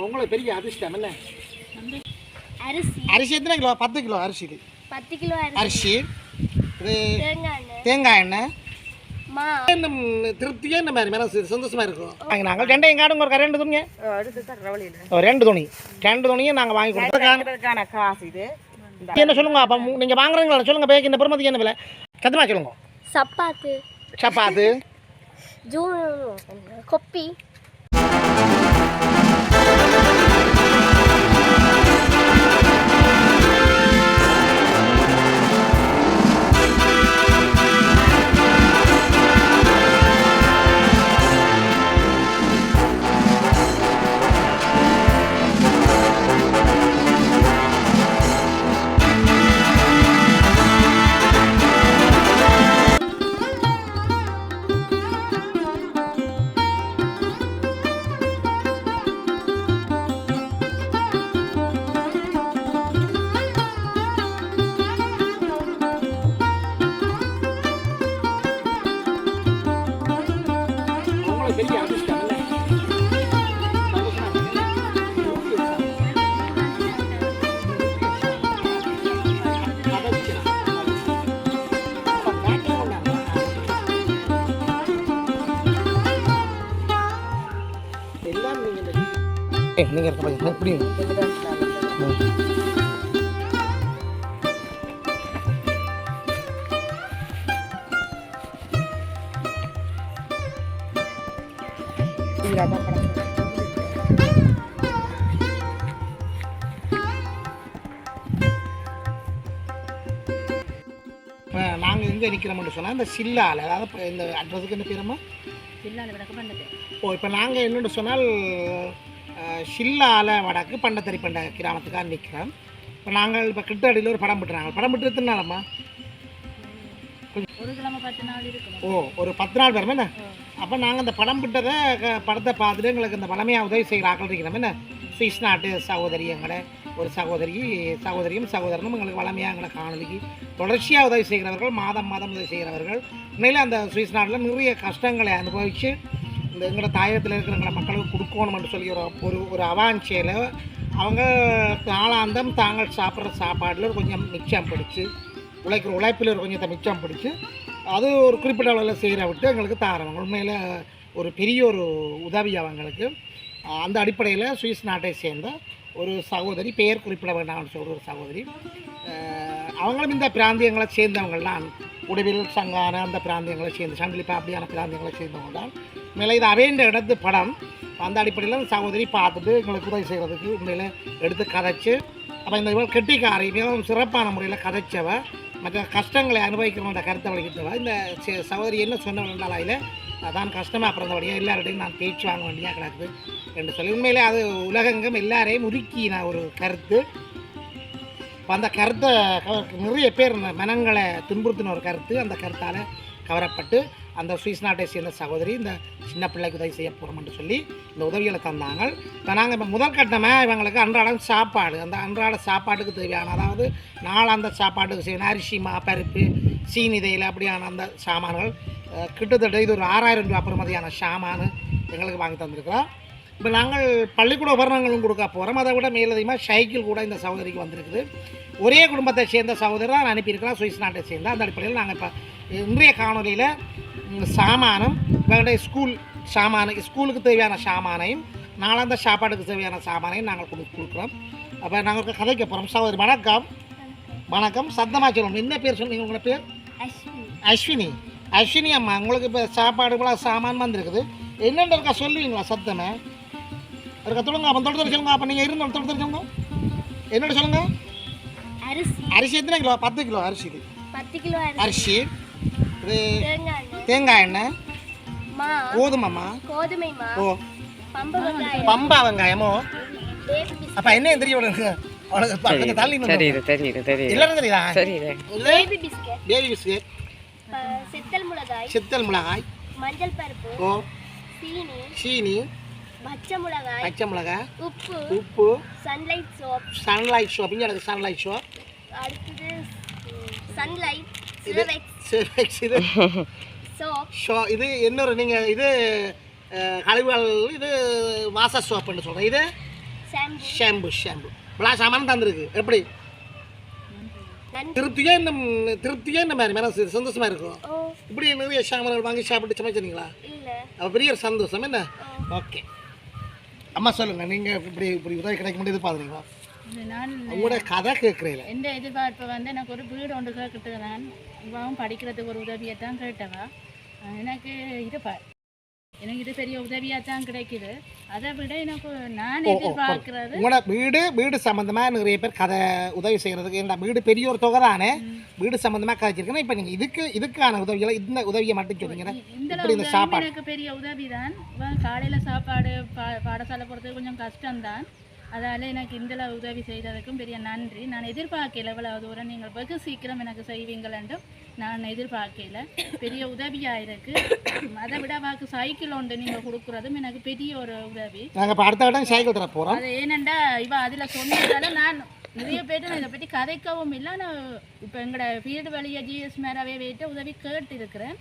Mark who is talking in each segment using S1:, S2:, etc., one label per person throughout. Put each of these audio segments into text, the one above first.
S1: உங்களுக்கு பெரிய அதிர்ஷ்டம் என்ன?
S2: அரிசி.
S1: அரிசி எத்தனை கிலோ? 10 கிலோ அரிசி. இது
S2: 10 கிலோ
S1: அரிசி. இது
S2: தேங்காய்
S1: எண்ணெய். திருப்தியா இந்த மாதிரி மனசு சந்தோஷமா இருக்கும். நாங்கள் ரெண்டையும் காடுங்க ஒரு 2 துணிங்க. ரெண்டு துணியை நாங்கள் வாங்கி கொடுத்துருக்கான காசு. இது என்ன சொல்லுங்க? அப்போ நீங்கள் வாங்குறீங்களா சொல்லுங்க. பேக்கு இந்த பெருமதிக்கு என்ன விலை சத்தமாக சொல்லுங்க. சப்பாத்து
S2: கொப்பி.
S1: பெரிய அதிர்ஷ்டம் இல்லை? எல்லாம் நீங்கள் இருக்க புரியுங்க. நாங்கள் எங்கே நிற்கிறோம்னு சொன்னால் இந்த சில்லால், அதாவது இந்த அட்ரஸுக்கு என்ன பேருமா? இப்போ நாங்கள் என்னென்னு சொன்னால் சில்லால வடக்கு பண்டத்தறி பண்ட கிராமத்துக்காக நிற்கிறோம். இப்போ நாங்கள் இப்போ கிட்டடியில் ஒரு படம் விட்டுறாங்க. படம் விட்டு எத்தனை நாளம்மா? ஒரு 10 நாள் வருமே என்ன? அப்போ நாங்கள் அந்த படம் விட்டதை படத்தை பார்த்துட்டு எங்களுக்கு இந்த பழமையாக உதவி செய்கிற ஆக்கள் இருக்கிறோம் என்ன? சுவிஸ் நாட்டு சகோதரி, எங்களை ஒரு சகோதரியும் சகோதரனும் எங்களுக்கு வளமையாக எங்களை காணொலிக்கு தொடர்ச்சியாக உதவி செய்கிறவர்கள், மாதம் உதவி செய்கிறவர்கள். உண்மையில் அந்த சுவிஸ் நாட்டில் நிறைய கஷ்டங்களை அனுபவித்து இந்த எங்களோட தாயகத்தில் இருக்கிற மக்களுக்கு கொடுக்கணும்னு சொல்லி ஒரு அவாஞ்சையில் அவங்க நாளாந்தம் தாங்கள் சாப்பிட்ற சாப்பாடில் கொஞ்சம் மிச்சம் பிடிச்சி, உழைக்கிற உழைப்பில் ஒரு கொஞ்சத்தை மிச்சம் பிடிச்சி அது ஒரு குறிப்பிட்ட அளவில் செய்கிற விட்டு எங்களுக்கு தாரவங்க. உண்மையில் ஒரு பெரிய ஒரு உதவி அவங்களுக்கு. அந்த அடிப்படையில் சுவிஸ் நாட்டை சேர்ந்த ஒரு சகோதரி, பெயர் குறிப்பிட வேண்டாம்னு சொல்கிற ஒரு சகோதரி, அவங்களும் இந்த பிராந்தியங்களை சேர்ந்தவங்கள் தான். உடவில் சங்கான அந்த பிராந்தியங்களை சேர்ந்து, சண்டிலிப்பா அப்படியான பிராந்தியங்களை சேர்ந்தவங்க தான். உண்மையில் இது அவேண்ட இடத்து படம். அந்த அடிப்படையில் அந்த சகோதரி பார்த்துட்டு எங்களுக்கு உதவி செய்கிறதுக்கு உண்மையில் எடுத்து கதைச்சு, அப்போ இந்த இவள் கெட்டிக்காரி மிகவும் சிறப்பான முறையில் கதைச்சவ, மற்ற கஷ்டங்களை அனுபவிக்கிறவங்க கருத்தை வலிக்கிட்டவ. இந்த சகோதரி என்ன சொன்னவங்களால் அதில் அதான் கஷ்டமாக பிறந்தபடியாக எல்லார்டையும் நான் பேச்சு வாங்க வேண்டியாக கிடக்குது என்று சொல்லி உண்மையிலே அது உலகெங்கும் எல்லாரையும் உருக்கின ஒரு கருத்து. அந்த கருத்தை நிறைய பேர் மனங்களை துன்புறுத்தின ஒரு கருத்து. அந்த கருத்தால் கவரப்பட்டு அந்த சுவிஸ் நாட்டை சேர்ந்த சகோதரி இந்த சின்ன பிள்ளைக்கு உதவி செய்ய போகிறோம்னு சொல்லி இந்த உதவிகளை தந்தாங்க. இப்போ நாங்கள் இப்போ முதல் கட்டமாக இவங்களுக்கு அன்றாடம் சாப்பாடு, அந்த அன்றாட சாப்பாட்டுக்கு தேவையான, அதாவது நாளாந்த சாப்பாட்டுக்கு செய்யணும் அரிசி, பருப்பு, சீனி, தேயிலை அப்படியான அந்த சாமான்கள் கிட்டத்தட்ட இது ஒரு 6000 ரூபா பெறுமதியான சாமான் எங்களுக்கு வாங்கி தந்திருக்கிறோம். இப்போ நாங்கள் பள்ளிக்கூட உபகரணங்களும் கொடுக்க போகிறோம். அதை விட மேலதிகமாக சைக்கிள் கூட இந்த சகோதரிக்கு வந்திருக்குது. ஒரே குடும்பத்தை சேர்ந்த சகோதரர் தான் அனுப்பியிருக்கிறோம், சுவிஸ் நாட்டை சேர்ந்த. அந்த அடிப்படையில் நாங்கள் இப்போ இன்றைய காணொலியில் சாமானும் இவங்களுடைய ஸ்கூலுக்கு தேவையான சாமானையும் நாளாந்த சாப்பாட்டுக்கு தேவையான சாமானையும் நாங்கள் கொடுக்குறோம். அப்போ நாங்கள் கதைக்க போகிறோம். சகோதரி வணக்கம். வணக்கம். சத்தமாக சொல்லணும். என்ன பேர் சொன்னீங்க? உங்களோட பேர்? அஸ்வினி அம்மா. உங்களுக்கு இப்போ சாப்பாடு சாமான் வந்திருக்குது. என்னென்ன இருக்கா சொல்லுவீங்களா? சத்தமே இருக்கா? சொல்லுங்க. அப்போ தொடுத்து சொல்லுங்க. அப்போ நீங்கள் இருந்து தொடுத்து சொல்லுங்க. என்னோட சொல்லுங்க. அரிசி எத்தனை கிலோ? 10 கிலோ அரிசி.
S2: 10 கிலோ
S1: அரிசி. இது தேங்காய் எண்ணெய், கோதுமைமா, ஓ பம்பா வெங்காயமோ. அப்போ என்ன தெரியும் எல்லாரும் தெரியுதா? பேபி பிஸ்கெட், செத்தல் மிளகாய், மஞ்சள் பருப்பு, ஓ சீனி, பச்சை மிளகாய், உப்பு, சன்லைட் சோப். இங்க எனக்கு சன்லைட் சோப். அடுத்து சன்லைட் சிவெக்ஸ். இது சோப். இது இன்னொரு நீங்கள் இது கழிவுகள், இது வாச சோப்புன்னு சொல்கிறேன். இது
S2: ஷாம்பு
S1: ஷாம்பு இவ்வளோ சாமான் தந்துருக்கு. எப்படி
S2: நன்றி.
S1: திருப்தியே இந்த மாதிரி மனசு சந்தோஷமா இருக்கும்.
S2: ஓ
S1: இப்படி நிறைய சாமான்கள் வாங்கி சாப்பிட்டு சமைச்சிருங்களா?
S2: இல்ல.
S1: அப்போ பெரிய ஒரு சந்தோஷம் என்ன? ஓகே அம்மா சொல்லுங்க, நீங்கள் இப்படி இப்படி உதவி கிடைக்க முடியுது பார்க்குறீங்களா?
S3: நான்
S1: உங்களோட கதை கேட்குறீங்களா?
S3: எந்த எதிர்பார்ப்பு வந்து எனக்கு ஒரு வீடு ஒன்று கேட்கிட்டு நான் இவன் படிக்கிறதுக்கு ஒரு உதவியை தான் கேட்டவா. எனக்கு எனக்கு இது பெரிய உதவியாக தான் கிடைக்குது. அதை விட எனக்கு நான் எதிர்பார்க்கிறது
S1: உங்களோட வீடு சம்மந்தமாக நிறைய பேர் கதை உதவி செய்கிறதுக்கு என்ன வீடு பெரிய ஒரு தொகை தானே, வீடு சம்மந்தமாக கதைச்சிருக்கேன். இப்போ நீங்கள் இதுக்கான உதவிகளை இந்த உதவியை மட்டும் சொல்லுங்க.
S3: இந்த சாப்பாடு எனக்கு பெரிய உதவி தான். காலையில் சாப்பாடு பாடசாலை போகிறதுக்கு கொஞ்சம் கஷ்டம்தான். அதால் எனக்கு இந்த உதவி செய்ததுக்கும் பெரிய நன்றி. நான் எதிர்பார்க்கல இவ்வளவு தூரம் நீங்கள் வெகு சீக்கிரம் எனக்கு செய்வீங்கள் என்றும் நான் எதிர்பார்க்கல. பெரிய உதவியாக இருக்குது. அதை விட வாக்கு சைக்கிள் ஒன்று நீங்கள் கொடுக்குறதும் எனக்கு பெரிய ஒரு உதவி.
S1: நாங்கள் அடுத்த இடம் சைக்கிள் தர போகிறோம்.
S3: அது ஏனெண்டா இவ அதில் சொன்னதால நான் நிறைய பேர்ட்டு நான் இதை பற்றி கதைக்கவும் இல்லை. நான் இப்போ எங்களோட வீடு வழியை ஜிஎஸ் மேராவே வைட்டு உதவி கேட்டு இருக்கிறேன்.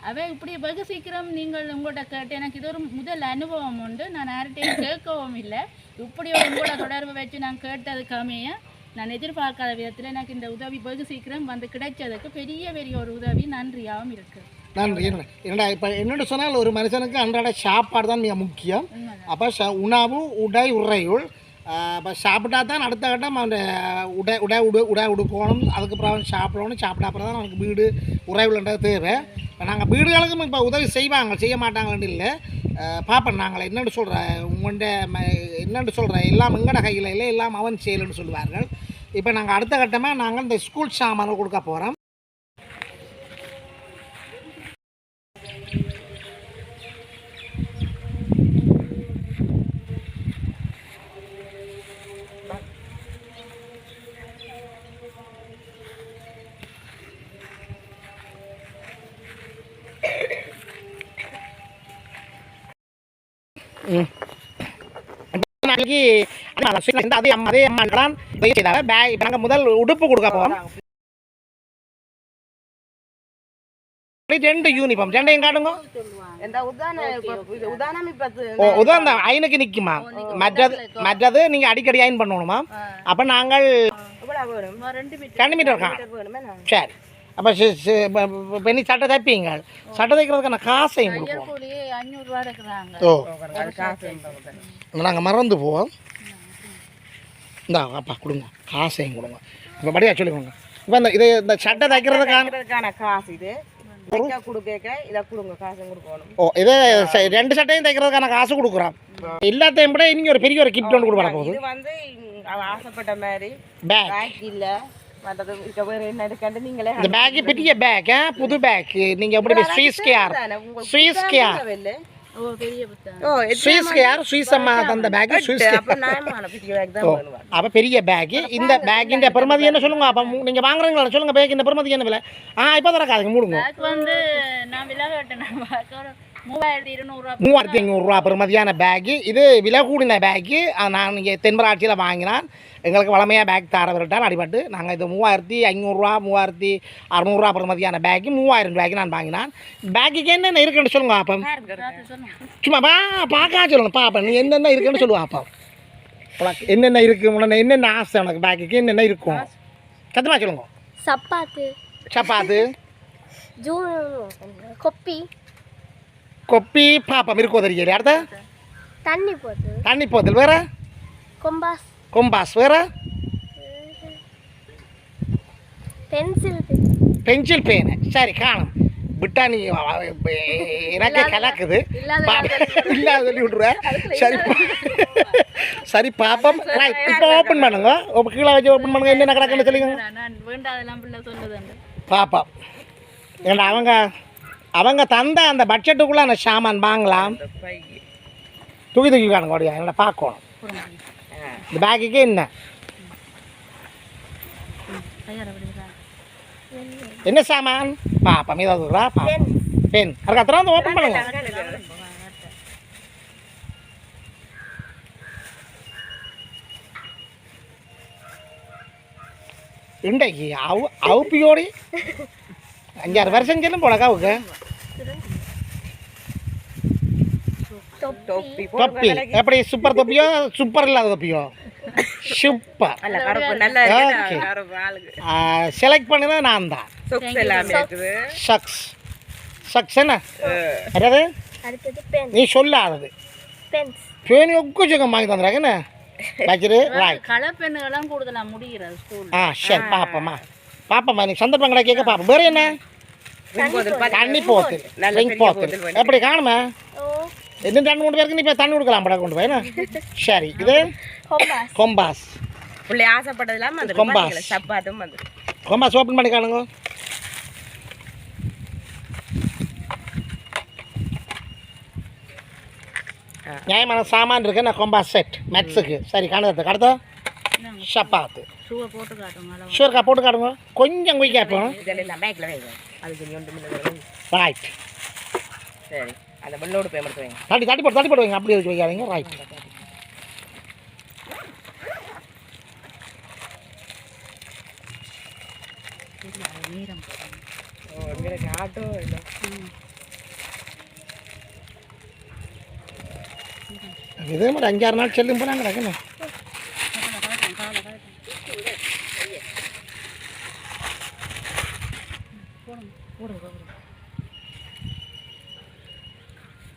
S3: அவை இப்படி வெகு சீக்கிரம் நீங்கள் உங்கள்கிட்ட கேட்டு எனக்கு இது ஒரு முதல் அனுபவம் உண்டு. நான் யார்கிட்டையும் கேட்கவும் இல்லை. இப்படி ஒரு உங்களோட தொடர்பு வச்சு நான் கேட்டதுக்காமைய நான் எதிர்பார்க்காத விதத்தில் எனக்கு இந்த உதவி வெகு சீக்கிரம் வந்து கிடைச்சதுக்கு பெரிய ஒரு உதவி நன்றியாகவும் இருக்குது.
S1: நன்றி. என்னடா இப்போ என்னென்னு சொன்னால் ஒரு மனுஷனுக்கு அன்றாட சாப்பாடு தான் மிக முக்கியம். அப்போ உணவு உடை உறையுள் இப்போ சாப்பிட்டா தான் அடுத்த கட்டம் அந்த உடை உடுக்கணும். அதுக்கப்புறம் அவன் சாப்பிடணும். சாப்பிட்டா அப்புறம் தான் அவனுக்கு வீடு உறைவுன்றது தேவை. நாங்கள் வீடுகளுக்கும் இப்போ உதவி செய்ய மாட்டாங்கன்னு இல்லை. பார்ப்பேன் நாங்கள் என்னென்னு சொல்கிறேன் உங்கள்கிட்ட என்னென்னு சொல்கிறேன் எல்லாம் எங்கட கையில் இல்லை, எல்லாம் அவன் செயலுன்னு சொல்லுவார்கள். இப்போ நாங்கள் அடுத்த கட்டமாக நாங்கள் இந்த ஸ்கூல் சாமான்கள் கொடுக்க போகிறோம். அதே அம்மாதான் நாங்கள் முதல் உடுப்பு கொடுக்க போகிறோம். 2 யூனிஃபார்ம் 2 காட்டுங்க. உதாரணம் அயனுக்கு நிற்குமா? மற்றது நீங்கள் அடிக்கடி அயன் பண்ணணுமா? அப்போ நாங்கள் 2 மீட்டர் இருக்கா? சரி. அப்போ பெண்ணி சட்டை தைப்பீங்க. சட்டை தைக்கிறதுக்கான காசையும் கொடுப்போம். ஓ நாங்கள் மறந்து போவோம். இந்தா அப்பா கொடுங்க, காசையும் கொடுங்க. இப்போ படியா சொல்லிக்கோங்க. இப்போ இந்த சட்டை தைக்கிறதுக்கான காசு இது ஓ இது 2 சட்டையும் தைக்கிறதுக்கான காசு கொடுக்குறோம். எல்லாத்தையும் விட இன்னும் ஒரு பெரிய ஒரு கிஃப்ட் ஒன்று கொடுக்க போகுது.
S2: ஆசைப்பட்ட மாதிரி
S1: பேக்
S2: இல்லை.
S1: இந்த பேக் பெரிய பேக், புது பேக். நீங்கள் எப்படி ஸ்வீஸ் அம்மா தந்த பேக். அப்போ பெரிய பேக். இந்த பேக்கின் பெருமதி என்ன சொல்லுங்க? அப்போ நீங்கள் வாங்குறீங்களா சொல்லுங்க. பேக்கின் பெருமதி என்ன விலை? இப்போ தரக்காதுங்க மூடுங்க.
S3: வந்து நான் விலை கேட்டேன்
S1: 3200 பெருமதியான பேக்கு. இது விலை கூடின பேக்கு. நான் இங்கே தென்பராட்சியில் வாங்கினான். எங்களுக்கு வளமையாக பேக் தரவிட்டால் அடிபட்டு நாங்கள் இது 3500 3600 பெருமதியான பேக்கு 3000 பேக்கு நான் வாங்கினான். பேக்குக்கு என்னென்ன இருக்குன்னு சொல்லுங்க. அப்போ சும்மா பார்க்க சொல்லுங்க. பாப்பா நீ என்னென்ன இருக்குன்னு சொல்லுவா. அப்போ உனக்கு என்னென்ன இருக்குது, உனக்கு என்னென்ன ஆசை, உனக்கு பேக்குக்கு என்னென்ன இருக்கும் சத்தமாக சொல்லுங்க. சப்பாத்து கொப்பி பாப்பம் இருக்கோ தெரியல. அடுத்த தண்ணி போத்தல் வேற கொம்பாஸ் வேற பென்சில் பேனு. சரி காணும் விட்டா நீ எனக்கு கலக்குது இல்லாத சொல்லி விட்ருவேன். சரி சரி பாப்பம். இப்போ ஓப்பன் பண்ணுங்க. கீழே வச்சு ஓப்பன் பண்ணுங்க. என்னென்ன கிடக்குன்னு சொல்லிங்க பாப்பா. ஏன்னா அவங்க தந்த அந்த பட்ஜெட்டுக்குள்ளே அந்த சாமான் வாங்கலாம். தூக்கி காணுங்க ஓடியா என்னோட பார்க்கணும். இந்த பேக்குக்கு என்ன சாமான் பாப்பா மீதாதுரா பென். அதுக்கு அப்புறம் வந்து ஓப்பன் பண்ணுங்க. இன்றைக்கு அவுப்பியோடி 5-6 வருஷம் செல்லும் போல காவுக்கு.
S2: தொப்பி
S1: தொப்பி எப்படி சூப்பர் தொப்பியோ சூப்பர் இல்லாத தொப்பியோ சூப்பர்
S2: நல்ல கருப்பு நல்ல
S1: Okay.
S2: கருப்பு ஆளுக்கு
S1: செலக்ட் பண்ணது நான் தான்
S2: சொக்ஸ் எல்லாமே இருக்குது
S1: சக்ஸ் சக்ஸ் என்ன அதாவது
S4: அடுத்தது பென்
S1: நீ சொல்லாதது
S4: பென்ஸ்
S1: பேனி ஒக்கு சுகம் வாங்கி தந்துறாங்க என்ன வச்சிரு ரைட்
S3: கலர் பெண்ணுகள்லாம் கூடுதலாக முடிகிறது ஸ்கூல்
S1: சரி பாப்பம்மா பாப்பம்மா நீ சந்தர்ப்பம் கிடைக்க கேட்க பாப்போம் வேறு என்ன தண்ணி போத்து ட்ரிங்க் போத்து எப்படி காணுமா
S4: ஓ
S1: இன்னும் 2-3 பேருக்கு நீ இப்போ தண்ணி கொடுக்கலாம் படம் கொண்டு போய் என்ன சரி இது
S4: கொம்பாஸ்
S1: கொம்பாஸ்
S2: புள்ளி ஆசைப்பட்டதெல்லாம் வந்து
S1: கொம்பாஸ்.
S2: சப்பாத்தும் வந்து
S1: கொம்பாஸ் ஓப்பன் பண்ணி காணுங்க நியாயமான சாமான் இருக்கு நான் கொம்பாஸ் செட் மேக்ஸுக்கு சரி காணுது கடத்தோ சப்பாத்து
S3: ஷூவை போட்டு காட்டுங்க
S1: ஷூர்க்கா போட்டு காட்டுங்க கொஞ்சம் போய் கேட்போம்
S2: இதெல்லாம் பேக்கில் வைங்க அதுக்கு நீ ஒன்று
S1: ரைட்
S2: சரி அந்த வெள்ளோடு பேமெண்ட் வைங்க
S1: தட்டி போட்டு வைங்க அப்படி வச்சு வைக்காதீங்க ரைட்
S2: ஆட்டோ இல்லை
S1: இதே மாதிரி 5-6 நாள் செல்லும் போனால் கிடக்குண்ணே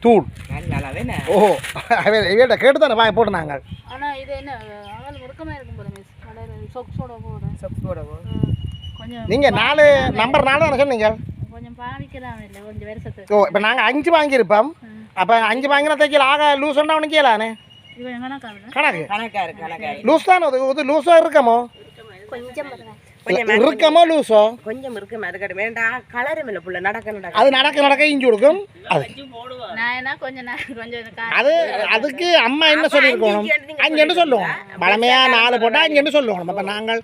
S1: தூள்
S2: நல்லாவே
S1: ஓ இவட்ட கேட்டு தானே வாங்க போட்டு நாங்கள்
S3: ஆனால் இது என்ன அவள் முறுக்கமாக இருக்கும் போல மிஸ் கடையில் சொக்ஸோட போடுறேன்
S2: சொக்ஸ் போடவோ
S3: கொஞ்சம்
S1: நீங்கள் நம்பர் 4 தானே சொன்னீங்க
S3: கொஞ்சம் பாவிக்கலாம் இல்லை கொஞ்சம் வருஷத்துக்கு
S1: ஓ இப்போ நாங்கள் 5 வாங்கியிருப்போம் அப்போ 5 வாங்கினா தைக்கல ஆக லூஸ் ஒன்றா அவனுக்கு கேளானே
S3: இது எங்கன்னா காரணம்
S1: கணக்கு
S2: கணக்காரு
S1: லூஸ் தானே இது லூஸோ இருக்கமோ
S4: கொஞ்சம் பரவாயில்ல
S1: இருக்கமோ லூஸோ
S2: கொஞ்சம் இருக்கு அதுக்கட்டு வேண்டா கலரும் இல்லை புள்ள நடக்க
S1: அது நடக்க இஞ்சி கொடுக்கும் அது
S3: நான் என்ன கொஞ்சம் கொஞ்சம்
S1: அது அதுக்கு அம்மா என்ன சொல்லியிருக்கணும் 5 சொல்லுவோம் பழமையாக 4 போட்டால் 5 சொல்லுவோம் அப்போ நாங்கள்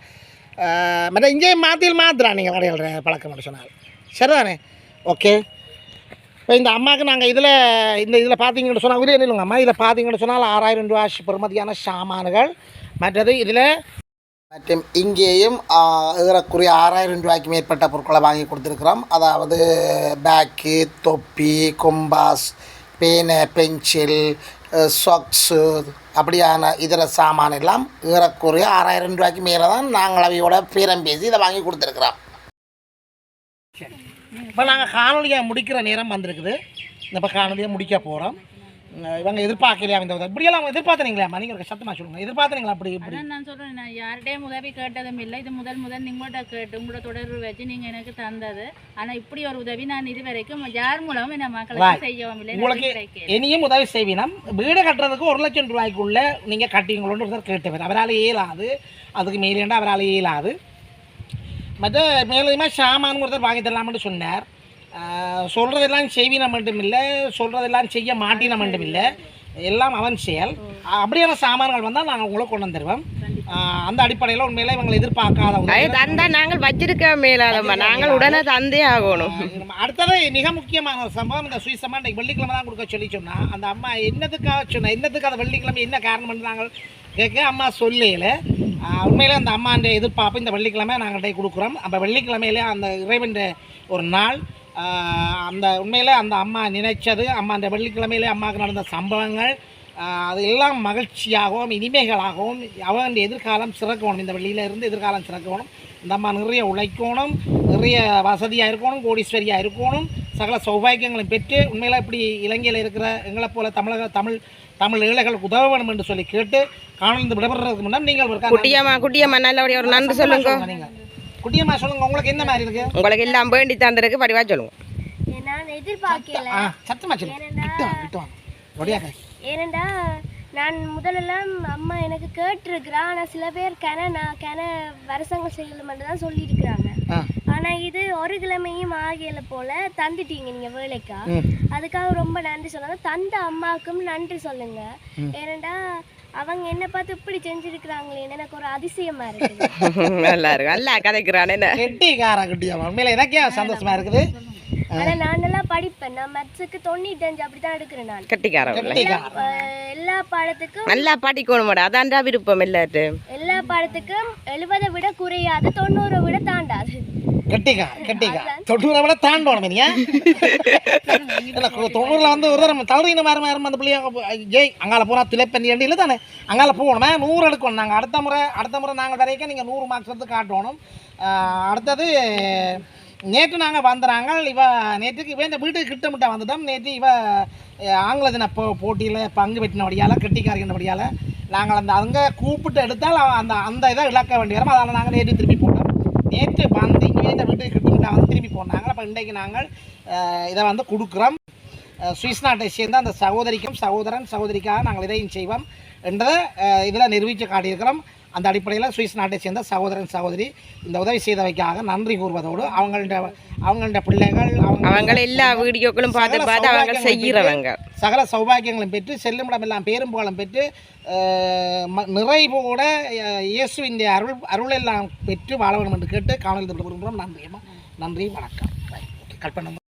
S1: மற்ற இங்கே மாற்றுறா நீங்கள் கடையில் பழக்கம் சொன்னால் சரிதானே ஓகே இப்போ இந்த அம்மாவுக்கு நாங்கள் இதில் பார்த்தீங்கன்னு சொன்னால் இதே இல்லைங்க அம்மா இதில் பார்த்தீங்கன்னு சொன்னால் 6000 ரூபா பெறுமதியான சாமான்கள் மற்றது இதில் மற்றும் இங்கேயும் ஏறக்குறைய 6000 ரூபாய்க்கு மேற்பட்ட பொருட்களை வாங்கி கொடுத்துருக்குறோம் அதாவது பேக்கு தொப்பி கொம்பாஸ் பேனை பென்சில் சாக்ஸு அப்படியான இதர சாமான் எல்லாம் ஏறக்குறைய 6000 ரூபாய்க்கு மேலே தான் நாங்கள் அவையோட பேரம் பேசி இதை வாங்கி கொடுத்துருக்குறோம் இப்போ நாங்கள் காணொலியாக முடிக்கிற நேரம் வந்திருக்குது இப்போ காணொலியாக முடிக்க போகிறோம் இவங்க எதிர்பார்க்கலையா இந்த உதவி இப்படியெல்லாம் அவங்க எதிர்பார்த்தனீங்களாம்மா நீங்கள் ஒரு சத்தமாக சொல்லுங்கள் எதிர்பார்த்தனீங்களா அப்படி இப்படி
S3: அதான் நான் சொல்கிறேன் நான் யார்கிட்டையும் உதவி கேட்டதும் இல்லை இது முதல் நீங்கள்கிட்ட கேட்டு உங்களோட தொடர்பு வச்சு நீங்கள் எனக்கு தந்தது ஆனால் இப்படி ஒரு உதவி நான் இது வரைக்கும் யார் மூலமும் என்ன மக்களுக்கு செய்யவும் இல்லை
S1: உங்களுக்கு இனியும் உதவி செய்வினம் வீடு கட்டுறதுக்கு 1 லட்சம் ரூபாய்க்குள்ளே நீங்கள் கட்டிங்களோன்னு ஒருத்தர் கேட்டவர் அவரால் இயலாது அதுக்கு மேலேண்டா அவரால் இயலாது மற்ற மேலதிகமாக சாமான் ஒருத்தர் வாங்கி தரலாம்னு சொன்னார் சொல்கிறதெல்லாம் செய்வின மட்டும் இல்லை சொல்கிறதெல்லாம் செய்ய மாட்டின மட்டும் இல்லை எல்லாம் அவன் செயல் அப்படியான சாமான்கள் வந்தால் நாங்கள் உங்களை கொண்டு வந்துடுவோம் அந்த அடிப்படையில் உண்மையில இவங்களை எதிர்பார்க்காத
S2: தந்தா நாங்கள் வச்சிருக்க மேலாதம்மா நாங்கள் உடனே தந்தே ஆகணும்
S1: அடுத்தது மிக முக்கியமான ஒரு சம்பவம் இந்த சுவிசமாக இன்றைக்கு வெள்ளிக்கிழமை தான் கொடுக்க சொன்னால் அந்த அம்மா என்னத்துக்கு அந்த வெள்ளிக்கிழமை என்ன காரணம் பண்ணி நாங்கள் கேட்க அம்மா சொல்லல உண்மையிலே அந்த அம்மாண்ட எதிர்பார்ப்பு இந்த வெள்ளிக்கிழமை நாங்கள் கொடுக்குறோம் அப்போ வெள்ளிக்கிழமையிலே அந்த இறைவன் ஒரு நாள் அந்த உண்மையிலே அந்த அம்மா நினைச்சது அம்மா அந்த வெள்ளிக்கிழமையிலே அம்மாவுக்கு நடந்த சம்பவங்கள் அது எல்லாம் மகிழ்ச்சியாகவும் இனிமைகளாகவும் அவன் எதிர்காலம் சிறக்கணும் இந்த வெளியில் இருந்து எதிர்காலம் சிறக்கணும் இந்த அம்மா நிறைய உழைக்கணும் நிறைய வசதியாக இருக்கணும் கோடீஸ்வரியாக இருக்கணும் சகல சௌபாகியங்களும் பெற்று உண்மையில் இப்படி இலங்கையில் இருக்கிற எங்களை போல தமிழ் ஏழைகளுக்கு உதவ வேணும் என்று சொல்லி கேட்டு காணொலி விடப்படுறதுக்கு முன்னாடி நீங்கள்
S2: குட்டியம்மா நல்லபடியா ஒரு நன்றி சொல்லுங்க
S1: குட்டியம்மா சொல்லுங்க உங்களுக்கு என்ன மாதிரி இருக்கு
S2: உங்களுக்கு எல்லாம் வேண்டி தந்திருக்கு படிவா சொல்லுங்க
S4: நான் எதிர்பார்க்கல
S1: சத்தமா சொல்லுங்க
S4: ஏனண்டா நான் முதலெல்லாம் அம்மா எனக்கு கேட்டிருக்கிறா ஆனால் சில பேர் கென வருஷங்கள் செய்யல மட்டும் தான் சொல்லியிருக்கிறாங்க ஆனால் இது ஒரு கிழமையும் ஆகியல போல தந்துட்டீங்க நீங்கள் வேலைக்கா அதுக்காக ரொம்ப நன்றி சொல்லுங்க தந்த அம்மாவுக்கும் நன்றி சொல்லுங்க ஏனண்டா அவங்க என்ன பார்த்து இப்படி செஞ்சிருக்கிறாங்களேன்னு எனக்கு ஒரு அதிசயமா இருக்குது
S2: நல்லா இருக்கு நல்லா கதைக்கிறானே
S1: உண்மையில எனக்கே சந்தோஷமா இருக்குது
S4: ஆனா நான் நல்லா படிப்பேன் நான் மேத்ஸுக்கு 95 அப்படிதான் எடுக்கிறேன் நான்
S2: கட்டிக்காரன்
S4: எல்லா பாடத்துக்கும்
S2: நல்லா படிக்கணும் அதான்டா விருப்பம் எல்லாத்து
S4: எல்லா பாடத்துக்கும் 70 விட குறையாது 90 விட தாண்டாது
S1: கெட்டிக்கா 90 விட தாண்டணும் நீங்க இல்லை 90 வந்து ஒரு தரம் தளரின மாதிரி அந்த பிள்ளைங்க ஜெய் அங்கால போனால் திளைப்பண்ணி இல்லை தானே அங்கால போகணும் 100 எடுக்கணும் நாங்கள் அடுத்த முறை நாங்கள் வரைக்கும் நீங்கள் 100 மார்க்ஸ் எடுத்து காட்டணும் அடுத்தது நேற்று நாங்கள் வந்துடுறாங்க நேற்றுக்கு இந்த வீட்டுக்கு கிட்டமிட்ட வந்துட்டோம் நேற்று ஆங்கில தின போட்டியில் பங்கு பெற்றினபடியால் கெட்டிக்காரினபடியால் நாங்கள் அங்கே கூப்பிட்டு எடுத்தால் அந்த இதை இழக்க வேண்டி வரும் அதனால் நாங்கள் நேற்று திருப்பி போட்டோம் நேற்று வந்து இங்கே இந்த வீட்டுக்கு கிட்டமிட்ட வந்து திருப்பி போனாங்க அப்போ இன்றைக்கு நாங்கள் இதை கொடுக்குறோம் சுவிஸ் நாட்டை சேர்ந்த அந்த சகோதரிக்கும் சகோதரிக்காக நாங்கள் இதையும் செய்வோம் என்றதை இதில் நிரூபித்து காட்டியிருக்கிறோம் அந்த அடிப்படையில் சுவிஸ் நாட்டை சேர்ந்த சகோதரி இந்த உதவி செய்தவைக்காக நன்றி கூறுவதோடு அவங்களோட பிள்ளைகள்
S2: அவங்க எல்லா வீடியோக்களும் பார்த்து அவங்க செய்கிறவங்க
S1: சகல சௌபாகியங்களும் பெற்று செல்லுமிடம் எல்லாம் பேரும்புகளும் பெற்று நிறைவோட இயேசுவின் அருள் எல்லாம் பெற்று வாழ வேண்டும் என்று கேட்டு காணொலி விரும்புகிறோம். நன்றி வணக்கம். கட் பண்ண